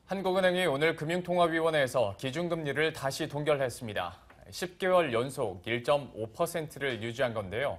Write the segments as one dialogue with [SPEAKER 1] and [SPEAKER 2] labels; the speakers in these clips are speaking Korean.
[SPEAKER 1] 한국은행이 오늘 금융통화위원회에서 기준금리를 다시 동결했습니다. 10개월 연속 1.5%를 유지한 건데요.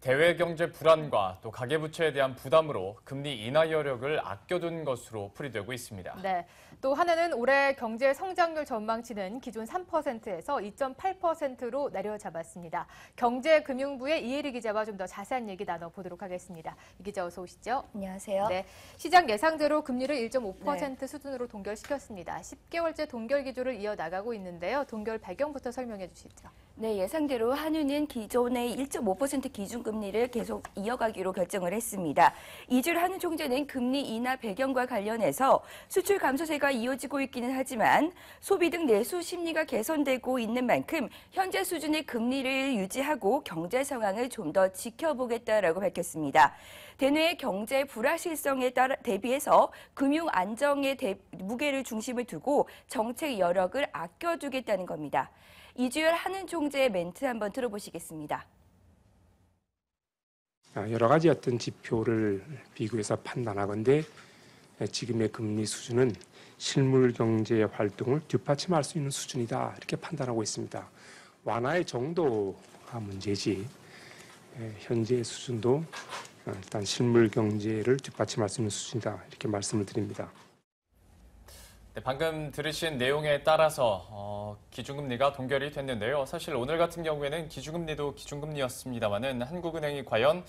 [SPEAKER 1] 대외 경제 불안과 또 가계부채에 대한 부담으로 금리 인하 여력을 아껴둔 것으로 풀이되고 있습니다.
[SPEAKER 2] 네, 또 한은은 올해 경제 성장률 전망치는 기존 3%에서 2.8%로 내려잡았습니다. 경제금융부의 이혜리 기자와 좀 더 자세한 얘기 나눠보도록 하겠습니다. 이 기자 어서 오시죠.
[SPEAKER 3] 안녕하세요.
[SPEAKER 2] 네, 시장 예상대로 금리를 1.5% 수준으로 동결시켰습니다. 10개월째 동결 기조를 이어나가고 있는데요. 동결 배경부터 설명해 주시죠.
[SPEAKER 3] 네, 예상대로 한은은 기존의 1.5% 기준금리를 계속 이어가기로 결정을 했습니다. 이주일 한은 총재는 금리 인하 배경과 관련해서 수출 감소세가 이어지고 있기는 하지만 소비 등 내수 심리가 개선되고 있는 만큼 현재 수준의 금리를 유지하고 경제 상황을 좀 더 지켜보겠다라고 밝혔습니다. 대내의 경제 불확실성에 대비해서 금융 안정에 무게를 중심을 두고 정책 여력을 아껴두겠다는 겁니다. 이주열 한은 총재의 멘트 한번 들어보시겠습니다.
[SPEAKER 4] 여러 가지 어떤 지표를 비교해서 판단하건대 지금의 금리 수준은 실물 경제 활동을 뒷받침할 수 있는 수준이다 이렇게 판단하고 있습니다. 완화의 정도가 문제지 현재 수준도 일단 실물 경제를 뒷받침할 수 있는 수준이다 이렇게 말씀을 드립니다.
[SPEAKER 1] 네, 방금 들으신 내용에 따라서 기준금리가 동결이 됐는데요. 사실 오늘 같은 경우에는 기준금리도 기준금리였습니다만은 한국은행이 과연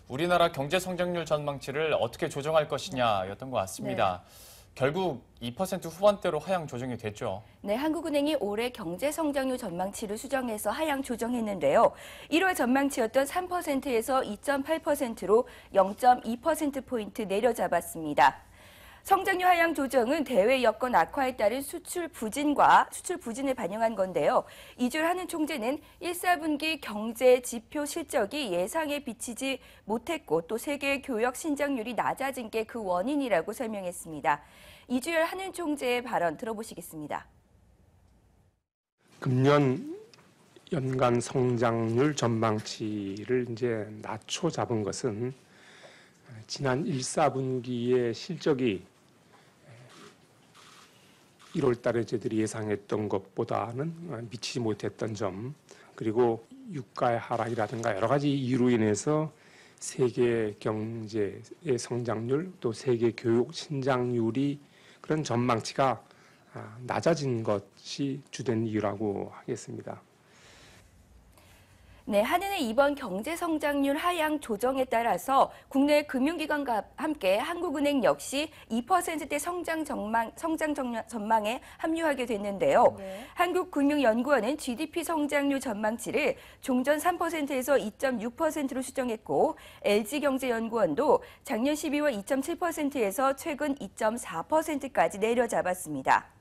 [SPEAKER 1] 우리나라 경제 성장률 전망치를 어떻게 조정할 것이냐였던 것 같습니다. 네. 결국 2% 후반대로 하향 조정이 됐죠.
[SPEAKER 3] 네, 한국은행이 올해 경제 성장률 전망치를 수정해서 하향 조정했는데요. 1월 전망치였던 3%에서 2.8%로 0.2%포인트 내려잡았습니다. 성장률 하향 조정은 대외 여건 악화에 따른 수출 부진을 반영한 건데요. 이주일 한은 총재는 1사분기 경제 지표 실적이 예상에 비치지 못했고 또 세계 교역 신장률이 낮아진 게 그 원인이라고 설명했습니다. 이주일 한은 총재의 발언 들어보시겠습니다.
[SPEAKER 4] 금년 연간 성장률 전망치를 이제 낮춰 잡은 것은 지난 1사분기의 실적이 1월 달에 저희들이 예상했던 것보다는 미치지 못했던 점, 그리고 유가의 하락이라든가 여러 가지 이유로 인해서 세계 경제의 성장률, 또 세계 교육 신장률이 그런 전망치가 낮아진 것이 주된 이유라고 하겠습니다.
[SPEAKER 3] 네, 한은의 이번 경제 성장률 하향 조정에 따라서 국내 금융기관과 함께 한국은행 역시 2%대 성장 전망에 합류하게 됐는데요. 네. 한국금융연구원은 GDP 성장률 전망치를 종전 3%에서 2.6%로 수정했고 LG경제연구원도 작년 12월 2.7%에서 최근 2.4%까지 내려잡았습니다.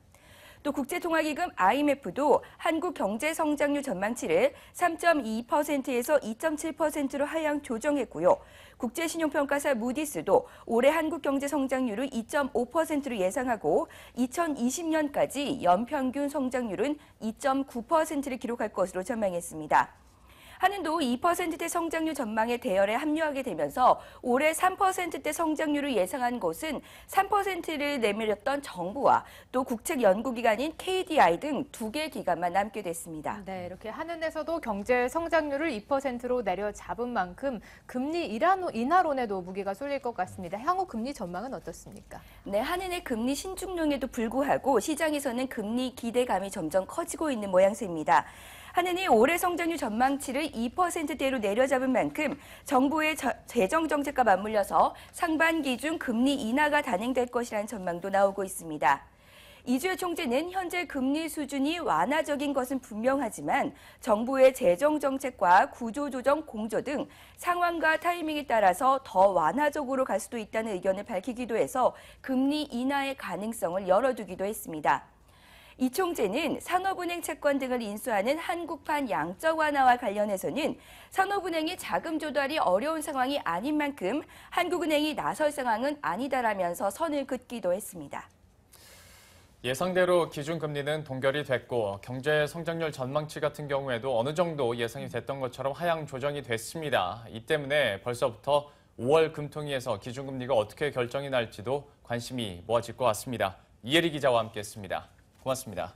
[SPEAKER 3] 또 국제통화기금 IMF도 한국 경제 성장률 전망치를 3.2%에서 2.7%로 하향 조정했고요. 국제신용평가사 무디스도 올해 한국 경제 성장률을 2.5%로 예상하고 2020년까지 연평균 성장률은 2.9%를 기록할 것으로 전망했습니다. 한은도 2%대 성장률 전망의 대열에 합류하게 되면서 올해 3%대 성장률을 예상한 곳은 3%를 내밀었던 정부와 또 국책연구기관인 KDI 등 2개 기관만 남게 됐습니다.
[SPEAKER 2] 네, 이렇게 한은에서도 경제 성장률을 2%로 내려잡은 만큼 금리 인하론에도 무게가 쏠릴 것 같습니다. 향후 금리 전망은 어떻습니까?
[SPEAKER 3] 네, 한은의 금리 신중론에도 불구하고 시장에서는 금리 기대감이 점점 커지고 있는 모양새입니다. 한은이 올해 성장률 전망치를 2%대로 내려잡은 만큼 정부의 재정 정책과 맞물려서 상반기 중 금리 인하가 단행될 것이라는 전망도 나오고 있습니다. 이주열 총재는 현재 금리 수준이 완화적인 것은 분명하지만 정부의 재정 정책과 구조조정 공조 등 상황과 타이밍에 따라서 더 완화적으로 갈 수도 있다는 의견을 밝히기도 해서 금리 인하의 가능성을 열어두기도 했습니다. 이 총재는 산업은행 채권 등을 인수하는 한국판 양적 완화와 관련해서는 산업은행이 자금 조달이 어려운 상황이 아닌 만큼 한국은행이 나설 상황은 아니다라면서 선을 긋기도 했습니다.
[SPEAKER 1] 예상대로 기준금리는 동결이 됐고 경제 성장률 전망치 같은 경우에도 어느 정도 예상이 됐던 것처럼 하향 조정이 됐습니다. 이 때문에 벌써부터 5월 금통위에서 기준금리가 어떻게 결정이 날지도 관심이 모아질 것 같습니다. 이혜리 기자와 함께했습니다. 고맙습니다.